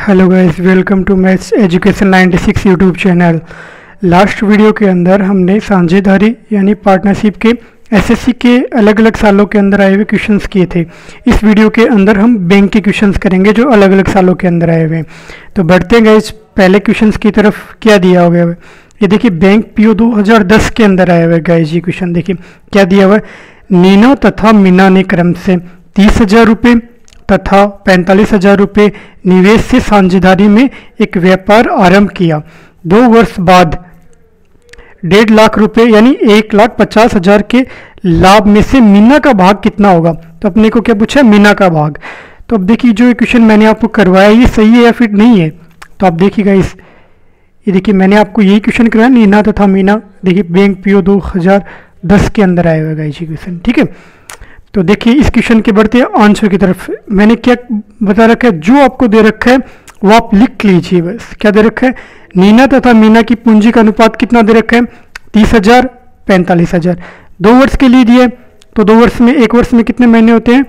Hello guys, welcome to maths education 96 YouTube channel. Last video के अंदर हमने साझेदारी यानी पार्टनरशिप के एसएससी के अलग अलग सालों के अंदर आए हुए क्वेश्चंस किए थे। इस वीडियो के अंदर हम बैंक के क्वेश्चंस करेंगे जो अलग अलग सालों के अंदर आए हुए हैं। तो बढ़ते हैं गाइस पहले क्वेश्चंस की तरफ। क्या दिया हुआ है ये देखिए, बैंक पीओ 2010 के अंदर आया हुआ है गाइस। ये क्वेश्चन देखिए क्या दिया हुआ है। नीना तथा मीना ने क्रम से 30,000 रुपये तथा 45,000 रुपये निवेश से साझेदारी में एक व्यापार आरंभ किया। 2 वर्ष बाद 1.5 लाख रुपए यानी 1,50,000 के लाभ में से मीना का भाग कितना होगा। तो अपने को क्या पूछा है, मीना का भाग। तो अब देखिए जो क्वेश्चन मैंने आपको करवाया ये सही है या फिर नहीं है। तो आप देखिएगा ये देखिए मैंने आपको यही क्वेश्चन करवाया, नीना तथा मीना। देखिए बैंक पीओ 2010 के अंदर आया हुआ गाइस ये क्वेश्चन, ठीक है। तो देखिए इस क्वेश्चन के बढ़ते हैं आंसर की तरफ। मैंने क्या बता रखा है, जो आपको दे रखा है वो आप लिख लीजिए बस। क्या दे रखा है, नीना तथा मीना की पूंजी का अनुपात कितना दे रखा है, 30,000 45,000। 2 वर्ष के लिए दिए तो 2 वर्ष में, 1 वर्ष में कितने महीने होते हैं,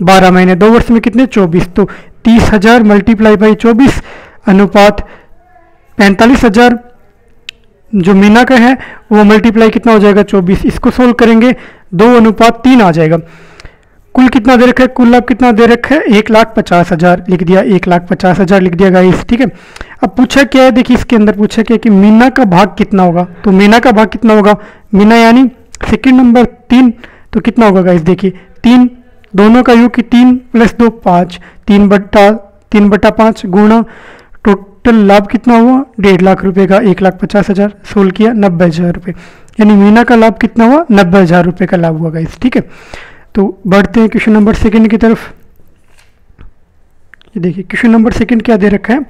12 महीने। 2 वर्ष में कितने, 24। तो 30,000 मल्टीप्लाई बाई 24 अनुपात 45,000 जो मीना का है वो मल्टीप्लाई कितना हो जाएगा, 24। इसको सोल्व करेंगे 2:3 आ जाएगा। कुल कितना दे रखा है, कुल लाभ कितना दे रखा है, 1,50,000 लिख दिया, 1,50,000 लिख दिया गाइस, ठीक है। अब पूछा क्या है, देखिए इसके अंदर पूछा क्या है कि मीना का भाग कितना होगा। तो मीना का भाग कितना होगा, मीना यानी सेकंड नंबर 3, तो कितना होगा गाइस, देखिए 3 दोनों का योग कि 3 + 2 5, 3/5 गुणा टोटल लाभ कितना हुआ, 1.5 लाख रुपए का, 1,50,000 सोल्व किया 90,000 रुपये, यानी मीना का लाभ कितना हुआ, 90,000 रुपये का लाभ हुआ गाइस, ठीक है। तो बढ़ते हैं क्वेश्चन नंबर 2 की तरफ। ये देखिए क्वेश्चन नंबर 2 क्या दे रखा है,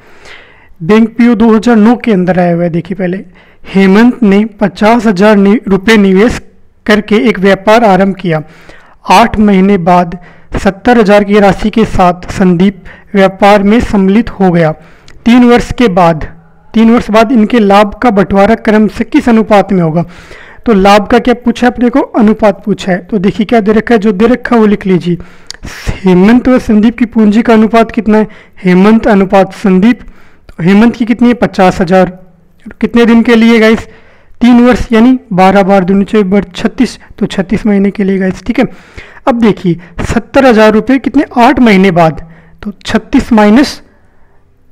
बैंक पीओ 2009 के अंदर आया हुआ है। देखिए पहले हेमंत ने 50,000 रुपये निवेश करके एक व्यापार आरंभ किया। 8 महीने बाद 70,000 की राशि के साथ संदीप व्यापार में सम्मिलित हो गया। 3 वर्ष बाद इनके लाभ का बंटवारा क्रम से किस अनुपात में होगा। तो लाभ का क्या पूछा है अपने को, अनुपात पूछा है। तो देखिए क्या दे रखा है, जो दे रखा है वो लिख लीजिए। हेमंत व संदीप की पूंजी का अनुपात कितना है, हेमंत अनुपात संदीप। तो हेमंत की कितनी है, 50,000। कितने दिन के लिए गाइस, 3 वर्ष यानी 12 बार 2 36, तो 36 महीने के लिए गाइस, ठीक है। अब देखिए 70,000 रुपये कितने, 8 महीने बाद। तो 36 माइनस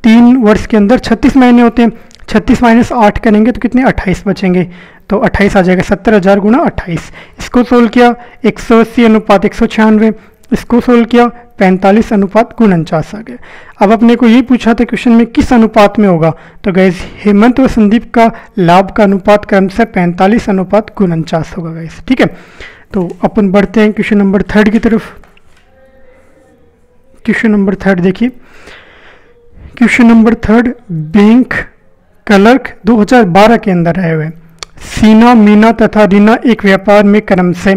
3 वर्ष के अंदर 36 महीने होते हैं, 36 - 8 करेंगे तो कितने, 28 बचेंगे। तो 28 आ जाएगा, 70,000 गुणा 28। इसको सोल्व किया 180 अनुपात 196, इसको सोल्व किया 45 अनुपात 49 आ गया। अब अपने को ये पूछा था क्वेश्चन में किस अनुपात में होगा। तो गाइस हेमंत व संदीप का लाभ का अनुपात क्रम से 45 अनुपात 49 होगा गाइस, ठीक है। तो अपन बढ़ते हैं क्वेश्चन नंबर 3 की तरफ। क्वेश्चन नंबर 3 देखिए, क्वेश्चन नंबर 3 बैंक क्लर्क 2012 के अंदर आए हुए। सीना, मीना तथा रीना एक व्यापार में क्रम से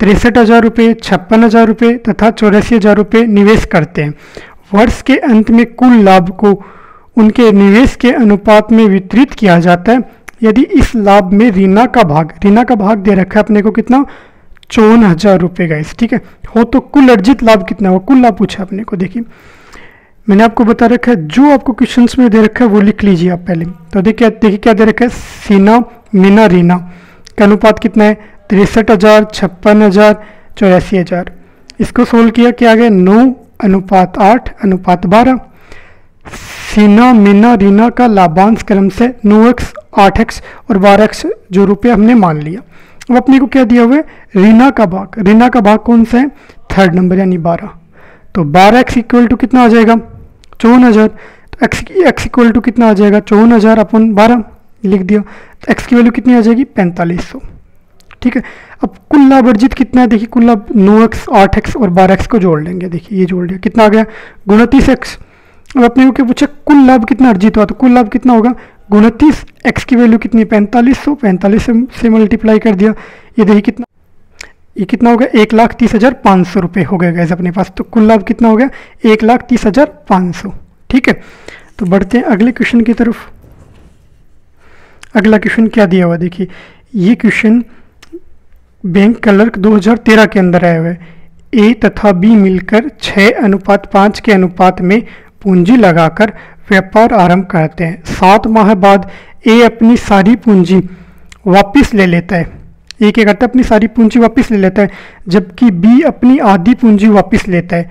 63,000 रुपये, 56,000 रुपये तथा 84,000 रुपये निवेश करते हैं। वर्ष के अंत में कुल लाभ को उनके निवेश के अनुपात में वितरित किया जाता है। यदि इस लाभ में रीना का भाग दे रखा है अपने को कितना, 54,000 रुपये गाइस, ठीक है। हो तो कुल अर्जित लाभ कितना हो, कुल लाभ पूछा अपने को। देखिए मैंने आपको बता रखा है, जो आपको क्वेश्चंस में दे रखा है वो लिख लीजिए आप पहले। तो देखिए क्या दे रखा है, सीना, मीना, रीना का अनुपात कितना है, 63,000, 56,000, 84,000। इसको सोल्व किया क्या आ गया, 9:8 अनुपात 12। सीना, मीना, रीना का लाभांश क्रम से 9x, 8x और 12x जो रुपये हमने मान लिया। अब अपने को क्या दिया हुआ है, रीना का भाग कौन सा है, 3rd नंबर यानी 12। तो 12x इक्वल टू कितना आ जाएगा, 54,000। तो x इक्वल टू कितना आ जाएगा, 54,000 अपन 12 लिख दिया। तो x की वैल्यू कितनी आ जाएगी, 4500, ठीक है। अब कुल लाभ अर्जित कितना है, देखिए कुल लाभ 9x, 8x और 12x को जोड़ लेंगे। देखिए ये जोड़ लिया, कितना आ गया, 29x। अब अपने को क्या पूछा, कुल लाभ कितना अर्जित हुआ। तो कुल लाभ कितना होगा, 29, x की वैल्यू कितनी, 4500, 45 से मल्टीप्लाई कर दिया। ये देखिए ये कितना हो गया, 1,30,500 रुपये हो गए गैस अपने पास। तो कुल लाभ कितना हो गया, 1,30,500, ठीक है। तो बढ़ते हैं अगले क्वेश्चन की तरफ। अगला क्वेश्चन क्या दिया हुआ, देखिए ये क्वेश्चन बैंक क्लर्क 2013 के अंदर आया हुआ है। ए तथा बी मिलकर 6:5 के अनुपात में पूंजी लगाकर व्यापार आरंभ करते हैं। 7 माह बाद ए अपनी सारी पूंजी वापस ले लेता है। ए क्या करता है? अपनी सारी पूंजी वापस ले लेता है, जबकि बी अपनी आधी पूंजी वापस लेता है।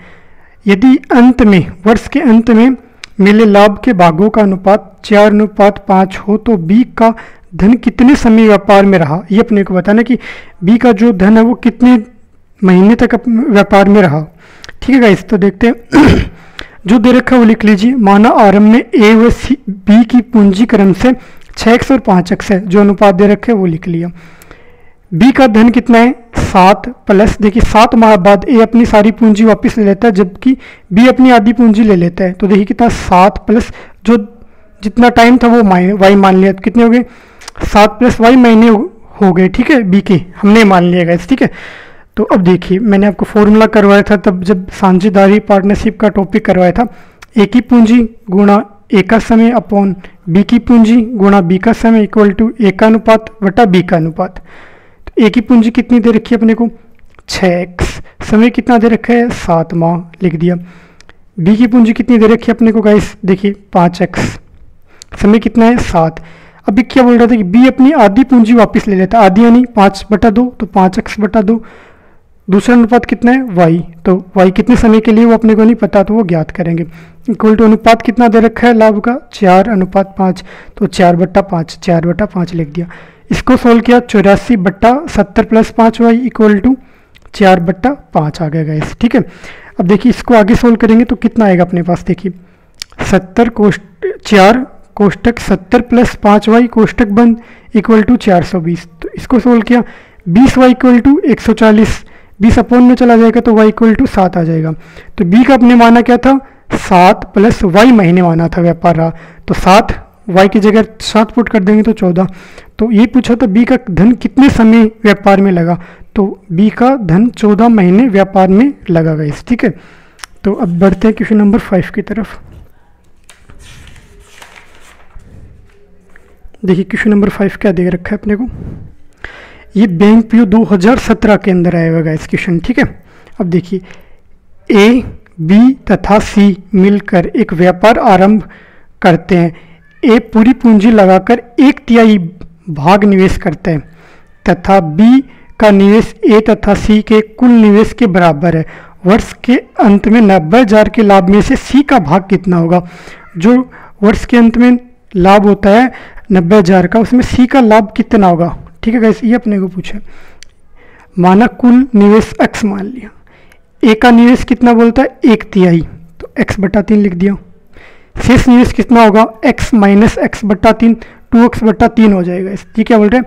यदि अंत में, वर्ष के अंत में मिले लाभ के भागों का अनुपात 4:5 हो तो बी का धन कितने समय व्यापार में रहा, ये अपने को बताना कि बी का जो धन है वो कितने महीने तक व्यापार में रहा। ठीक है गाइस, तो देखते हैं जो दे रखा है वो लिख लीजिए। माना आरंभ में ए व बी की पूंजी क्रम से 6x और 5x है, जो अनुपात दे रखे है वो लिख लिया। बी का धन कितना है? 7 प्लस, देखिए 7 माह बाद ए अपनी सारी पूंजी वापस ले लेता है, जबकि बी अपनी आधी पूंजी ले लेता है। तो देखिए कितना 7 प्लस जो जितना टाइम था वो वाई मान लिया, तो कितने हो गए? 7 प्लस वाई महीने हो गए। ठीक है, बी के हमने मान लिया गया। ठीक है, तो अब देखिए मैंने आपको फॉर्मूला करवाया था तब जब साझेदारी पार्टनरशिप का टॉपिक करवाया था। ए की पूंजी गुणा ए का समय अपॉन बी की पूंजी गुणा बी का समय इक्वल टू ए का अनुपात बटा बी का अनुपात। तो ए की पूंजी कितनी दे रखी है अपने को? 6x। समय कितना दे रखा है? 7 माह लिख दिया। बी की पूंजी कितनी दे रखी है अपने को गाइस? देखिए 5x। समय कितना है? 7। अभी क्या बोल रहा था कि बी अपनी आधी पूंजी वापस ले लेता, आधी यानी 5/2, तो 5x/2। दूसरा अनुपात कितना है? y। तो y कितने समय के लिए वो अपने को नहीं पता, तो वो ज्ञात करेंगे। इक्वल टू अनुपात कितना दे रखा है लाभ का? 4:5, तो 4/5, 4/5 लिख दिया। इसको सोल्व किया, 84/70 प्लस 5y इक्वल टू 4/5 आ गया इस। ठीक है, अब देखिए इसको आगे सोल्व करेंगे तो कितना आएगा अपने पास? देखिए 4 कोष्टक 70 प्लस 5y कोष्टक बंद इक्वल टू 420। तो इसको सोल्व किया, 20y इक्वल टू 140, 20 अपॉन में चला जाएगा तो y इक्वल टू 7 आ जाएगा। तो b का अपने माना क्या था? 7 प्लस y महीने माना था व्यापार रहा, तो 7 y की जगह 7 पुट कर देंगे तो 14। तो ये पूछा था b का धन कितने समय व्यापार में लगा, तो b का धन 14 महीने व्यापार में लगा गाइस। ठीक है, तो अब बढ़ते हैं क्वेश्चन नंबर 5 की तरफ। देखिए क्वेश्चन नंबर 5 क्या दे रखा है अपने को? ये बैंक पीओ 2017 के अंदर आया हुआ इस क्वेश्चन। ठीक है, अब देखिए ए, बी तथा सी मिलकर एक व्यापार आरंभ करते हैं। ए पूरी पूंजी लगाकर 1/3 भाग निवेश करते हैं तथा बी का निवेश ए तथा सी के कुल निवेश के बराबर है। वर्ष के अंत में 90,000 के लाभ में से सी का भाग कितना होगा? जो वर्ष के अंत में लाभ होता है 90,000 का, उसमें सी का लाभ कितना होगा? ठीक है गाइस, ये अपने को पूछा। माना कुल निवेश x मान लिया, ए का निवेश कितना बोलता है? 1/3, तो x/3 लिख दिया। शेष निवेश कितना होगा? x माइनस x/3, 2x/3 हो जाएगा। ये क्या बोल रहे हैं?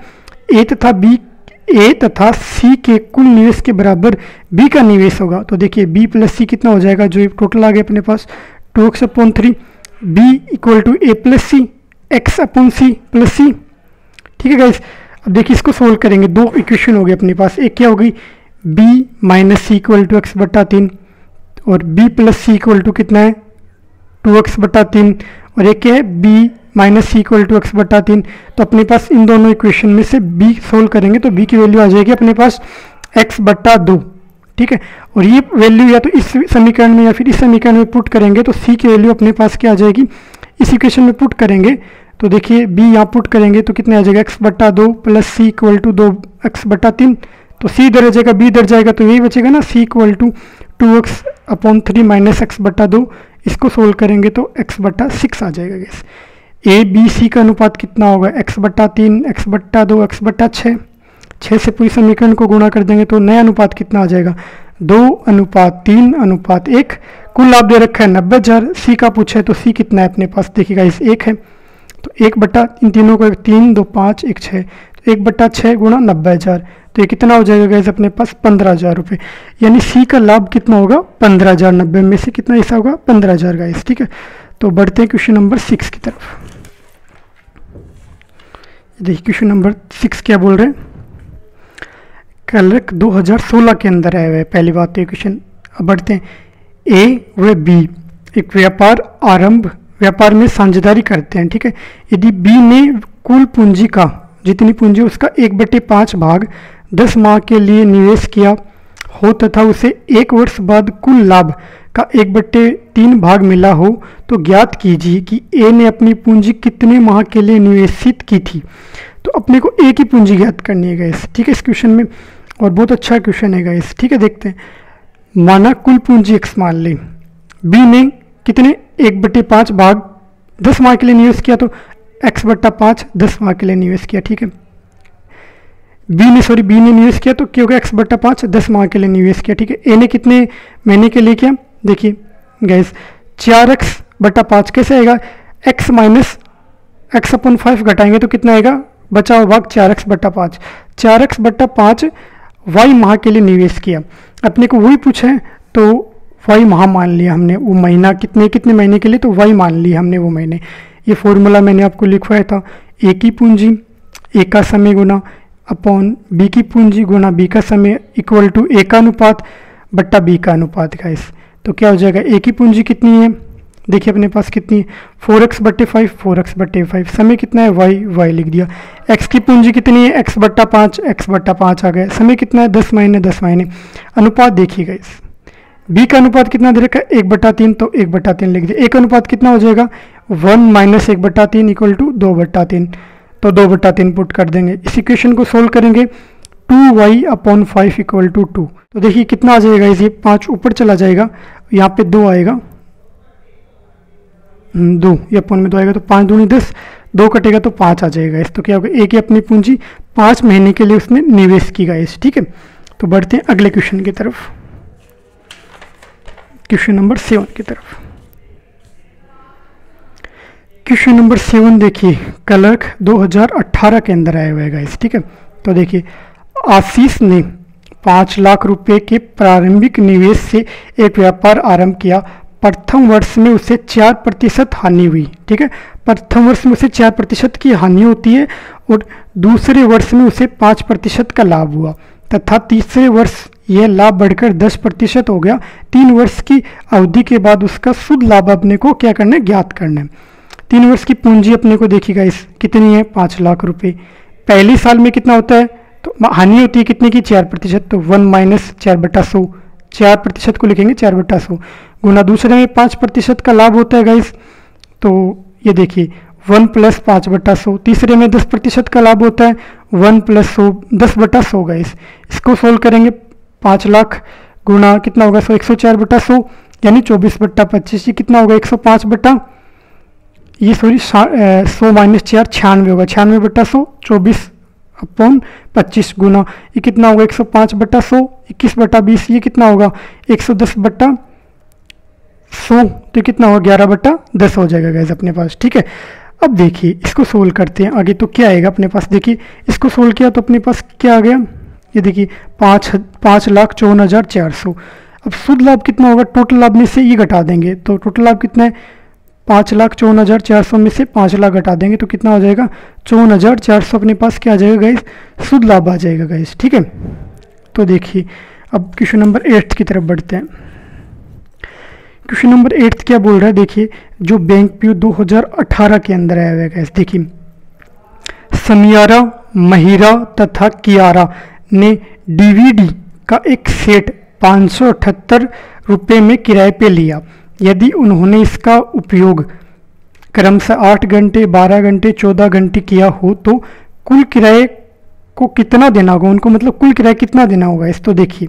ए तथा सी के कुल निवेश के बराबर बी का निवेश होगा। तो देखिए b प्लस सी कितना हो जाएगा? जो टोटल आ गया अपने पास 2x/3, b equal to A plus C, x/c plus C. ठीक है गाइस, अब देखिए इसको सोल्व करेंगे, दो इक्वेशन हो गए अपने पास। एक क्या हो गई? b minus C equal to x/3 और b plus C equal to कितना है? 2x/3, और एक क्या है? b minus C equal to x/3। तो अपने पास इन दोनों इक्वेशन में से b सोल्व करेंगे तो b की वैल्यू आ जाएगी अपने पास x/2। ठीक है, और ये वैल्यू या तो इस समीकरण में या फिर इस समीकरण में पुट करेंगे तो c की वैल्यू अपने पास क्या आ जाएगी? इस इक्वेशन में पुट करेंगे तो देखिए b यहाँ पुट करेंगे तो कितना आ जाएगा? x/2 plus C equal to 2x/3। तो c इधर आ जाएगा, b इधर जाएगा, तो यही बचेगा ना, c equal to 2x/3 minus x/2। इसको सोल्व करेंगे तो x/6 आ जाएगा गैस। ए बी सी का अनुपात कितना होगा? x/3, x/2, x/6। 6 से पूरी समीकरण को गुणा कर देंगे तो नया अनुपात कितना आ जाएगा? 2:3:1। कुल लाभ दे रखा है 90,000, सी का पूछा है तो सी कितना है अपने पास? देखिएगा इस 1 है, तो 1 इन तीनों को 3, 2, 5, 1, 6, तो 1/6 गुणा 90,000, तो ये कितना हो जाएगा गैस अपने पास? 15,000 रुपये। यानी सी का लाभ कितना होगा? 15,000। 90 में से कितना हिस्सा होगा? 15,000 गैस। ठीक है, तो बढ़ते हैं क्वेश्चन नंबर 6 की तरफ। देखिए क्वेश्चन नंबर 6 क्या बोल रहे हैं? कैलक 2016 के अंदर आया हुआ है, पहली बात तो ये क्वेश्चन। अब बढ़ते हैं, ए व बी एक व्यापार में साझेदारी करते हैं। ठीक है, यदि बी ने कुल पूंजी का, जितनी पूंजी उसका 1/5 भाग 10 माह के लिए निवेश किया हो तथा उसे 1 वर्ष बाद कुल लाभ का 1/3 भाग मिला हो तो ज्ञात कीजिए कि ए ने अपनी पूंजी कितने माह के लिए निवेशित की थी। तो अपने को ए की पूंजी ज्ञात करनी है गाइस, ठीक है, इस क्वेश्चन में, और बहुत अच्छा क्वेश्चन है गाइस, ठीक है। देखते हैं, माना कुल पूंजी x मान ली, बी ने कितने 1/5 भाग 10 माह के लिए निवेश किया, तो x/5 10 माह के लिए निवेश किया, ठीक है। बी ने निवेश किया तो क्या होगा, x/5 10 माह के लिए निवेश किया, ठीक है। ए ने कितने महीने के लिए किया, देखिए गाइस 4x/5 कैसे आएगा, x माइनस x/5 घटाएंगे तो कितना आएगा, बचा हुआ भाग 4x/5, 4x/5 y माह के लिए निवेश किया। अपने को वही पूछा है तो y माह मान लिया हमने, वो महीना कितने महीने के लिए, तो y मान लिया हमने वो महीने। ये फॉर्मूला मैंने आपको लिखवाया था, ए की पूंजी ए का समय गुना अपॉन बी की पूंजी गुना बी का समय इक्वल टू ए का अनुपात बट्टा बी का अनुपात गाइस। तो क्या हो जाएगा, ए की पूंजी कितनी है, देखिए अपने पास कितनी है 4x/5, 4x/5, समय कितना है y लिख दिया। x की पूंजी कितनी है, x/5, x/5 आ गया। समय कितना है 10 महीने, 10 महीने। अनुपात देखिए गाइस, b का अनुपात कितना दे रखा है 1/3, तो 1/3 लिख दिया। a का अनुपात कितना हो जाएगा 1 - 1/3 इक्वल टू 2/3, तो 2/3 पुट कर देंगे। इस इक्वेशन को सोल्व करेंगे 2y/5 इक्वल टू 2, तो देखिए कितना आ जाएगा, ये 5 ऊपर चला जाएगा, यहाँ पे 2 आएगा, 2 ये अपन में 2 आएगा, तो 5 दूनी 10, 2 कटेगा तो 5 आ जाएगा इस। तो क्या होगा, एक ही अपनी पूंजी 5 महीने के लिए उसने निवेश की गाइस, ठीक है। तो बढ़ते हैं अगले क्वेश्चन की तरफ, क्वेश्चन नंबर 7 की तरफ। क्वेश्चन नंबर 7 देखिए, क्लर्क 2018 के अंदर आया हुआ है गाइस, ठीक है। तो देखिए, आशीष ने 5 लाख रुपए के प्रारंभिक निवेश से एक व्यापार आरंभ किया। प्रथम वर्ष में उसे 4% हानि हुई, ठीक है। प्रथम वर्ष में उसे 4% की हानि होती है और दूसरे वर्ष में उसे 5% का लाभ हुआ तथा तीसरे वर्ष यह लाभ बढ़कर 10% हो गया। 3 वर्ष की अवधि के बाद उसका शुद्ध लाभ अपने को क्या करना है, ज्ञात करना है। 3 वर्ष की पूंजी अपने को देखिएगा इस कितनी है 5 लाख रुपए। पहले साल में कितना होता है, तो हानि होती है कितने की 4%, तो 1 - 4/100, 4% को लिखेंगे 4/100 गुना दूसरे में 5% का लाभ होता है गाइस। तो ये देखिए 1 + 5/100, तीसरे में 10% का लाभ होता है 1 + 100 10/100 गाइस। इसको सोल्व करेंगे 5 लाख गुना कितना होगा 104/100 यानी 24/25, ये कितना होगा 105 100 - 4 96 होगा, 96/100 24/25 गुना ये कितना होगा 105/100 21/20, ये कितना होगा 110/100, तो कितना होगा 11/10 हो जाएगा गैस अपने पास, ठीक है। अब देखिए इसको सोल्व करते हैं आगे, तो क्या आएगा अपने पास, देखिए इसको सोल्व किया तो अपने पास क्या आ गया, ये देखिए 5,54,400। अब शुद्ध लाभ कितना होगा, टोटल लाभ में से ये घटा देंगे, तो टोटल लाभ कितना है 5,54,400 में से 5 लाख घटा देंगे तो कितना हो जाएगा 54,400 अपने पास क्या आ जाएगा गाइस, शुद्ध लाभ आ जाएगा गाइस, ठीक है। तो देखिए अब क्वेश्चन नंबर 8 की तरफ बढ़ते हैं। क्वेश्चन नंबर 8 क्या बोल रहा है, देखिए जो बैंक पीओ 2018 के अंदर आया हुआ है गाइस। देखिए समियारा, महिरा तथा कियारा ने डीवीडी का एक सेट 578 रुपये में किराए पे लिया। यदि उन्होंने इसका उपयोग क्रमशः 8 घंटे, 12 घंटे, 14 घंटे किया हो तो कुल किराए को कितना देना होगा उनको, मतलब कुल किराया कितना देना होगा इस। तो देखिए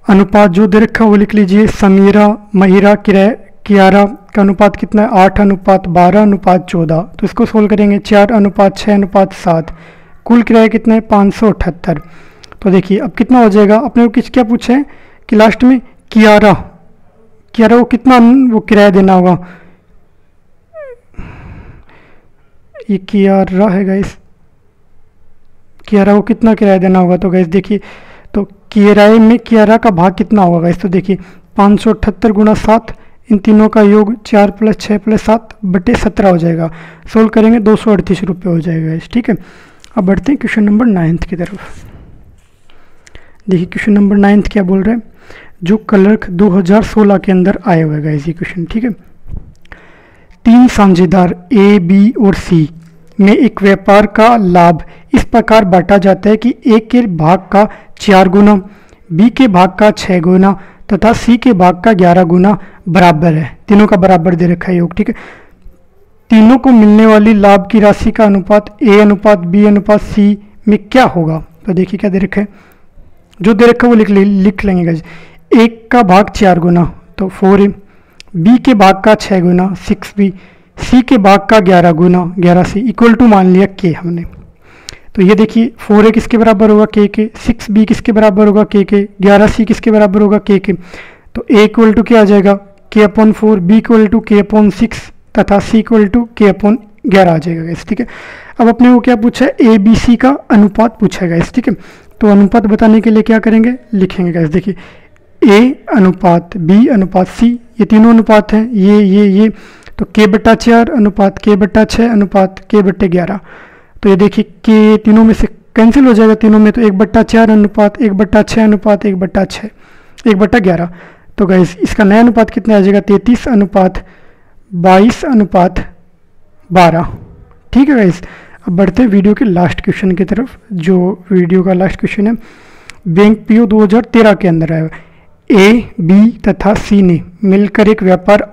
अनुपात जो दे रखा वो लिख लीजिए, समीरा, महिरा, कियारा का अनुपात कितना है 8:12:14। तो इसको सोल्व करेंगे 4:6:7, कुल किराया कितना है 578। तो देखिए अब कितना हो जाएगा, अपने को क्या पूछा है कि लास्ट में कियारा को कितना वो किराया देना होगा, ये कियारा है गाइस, कियारा को कितना किराया देना होगा। तो गाइस देखिए तो किराए में कियारा का भाग कितना होगा गाइस, तो देखिए 578 गुणा 7, इन तीनों का योग 4 + 6 + 7 बटे 17 हो जाएगा। सोल्व करेंगे 238 रुपये हो जाएगा गाइस, ठीक है। अब बढ़ते हैं क्वेश्चन नंबर 9 की तरफ। देखिए क्वेश्चन नंबर 9 क्या बोल रहे हैं, जो क्लर्क 2016 के अंदर आए हुए गाइस ये क्वेश्चन, ठीक है। 3 साझेदार ए, बी और सी में एक व्यापार का लाभ इस प्रकार बांटा जाता है कि ए के भाग का 4 गुना, बी के भाग का 6 गुना तथा सी के भाग का 11 गुना बराबर है। तीनों का बराबर दे रखा है योग, ठीक है। तीनों को मिलने वाली लाभ की राशि का अनुपात ए अनुपात बी अनुपात सी में क्या होगा? तो देखिए क्या दे रखा है, जो दे रखा है वो लिख लेंगे गाइस। एक का भाग 4 गुना तो 4a, बी के भाग का 6 गुना 6b, सी के भाग का 11 गुना 11c इक्वल टू मान लिया k हमने। तो ये देखिए 4a किसके बराबर होगा k के, 6b किसके बराबर होगा k के, 11c किसके बराबर होगा k के। तो a इक्वल टू क्या आ जाएगा k/4, b equal to k/6 तथा c इक्वल टू k/11 आ जाएगा गाइस, ठीक है। अब अपने को क्या पूछा है, ए बी सी का अनुपात पूछा है गाइस, ठीक है। तो अनुपात बताने के लिए क्या करेंगे, लिखेंगे गाइस। देखिए a अनुपात b अनुपात c, ये तीनों अनुपात हैं, ये तो k/4 अनुपात k/6 अनुपात k/11। तो ये देखिए k तीनों में से कैंसिल हो जाएगा तीनों में, तो 1/4 अनुपात 1/6 अनुपात 1/6 1/11। तो गाइस इसका नया अनुपात कितना आ जाएगा, 33 अनुपात 22 अनुपात 12, ठीक है गाइस। अब बढ़ते हैं वीडियो के लास्ट क्वेश्चन की तरफ। जो वीडियो का लास्ट क्वेश्चन है, बैंक पीओ 2013 के अंदर आया। ए बी तथा सी ने मिलकर एक व्यापार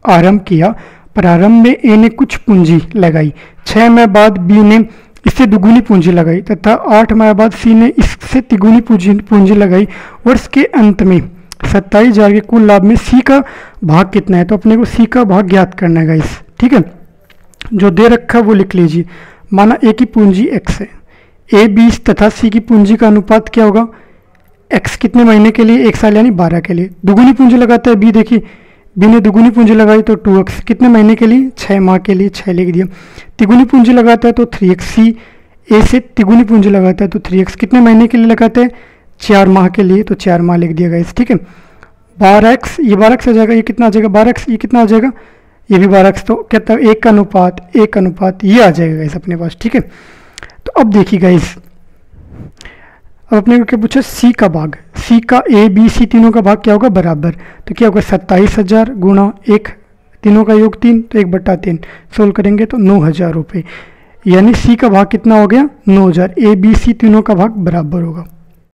आरंभ किया। प्रारंभ में ए ने कुछ पूंजी लगाई, 6 माह बाद बी ने इससे दुगुनी पूंजी लगाई तथा 8 माह बाद सी ने इससे तिगुनी पूंजी लगाई। वर्ष के अंत में 27,000 के कुल लाभ में सी का भाग कितना है? तो अपने को सी का भाग ज्ञात करना है गाइस, ठीक है। जो दे रखा है वो लिख लीजिए। माना ए की पूंजी x है, ए 20 तथा सी की पूंजी का अनुपात क्या होगा, x कितने महीने के लिए, 1 साल यानी 12 के लिए। दुगुनी पूंजी लगाता है बी, देखिए बी ने दुगुनी पूंजी लगाई तो 2x, कितने महीने के लिए, 6 माह के लिए, 6 लिख दिया। तिगुनी पूंजी लगाता है तो 3x, सी ए से तिगुनी पूंजी लगाता है तो 3x, कितने महीने के लिए लगाते हैं, 4 माह के लिए, तो 4 माह लिख दिया गाइस, ठीक है। 12x, ये 12x आ जाएगा, ये कितना आ जाएगा 12x, ये कितना आ जाएगा, ये भी 12x। तो कहता है 1 अनुपात ये आ जाएगा गाइस अपने पास, ठीक है। तो अब देखिए गाइस, अब अपने को क्या पूछा, सी का भाग, सी का ए बी सी तीनों का भाग क्या होगा, बराबर। तो क्या होगा 27,000 गुणा 1, तीनों का योग 3 तो 1/3, सोल्व करेंगे तो 9,000 रुपये, यानी सी का भाग कितना हो गया 9,000। ए बी सी तीनों का भाग बराबर होगा।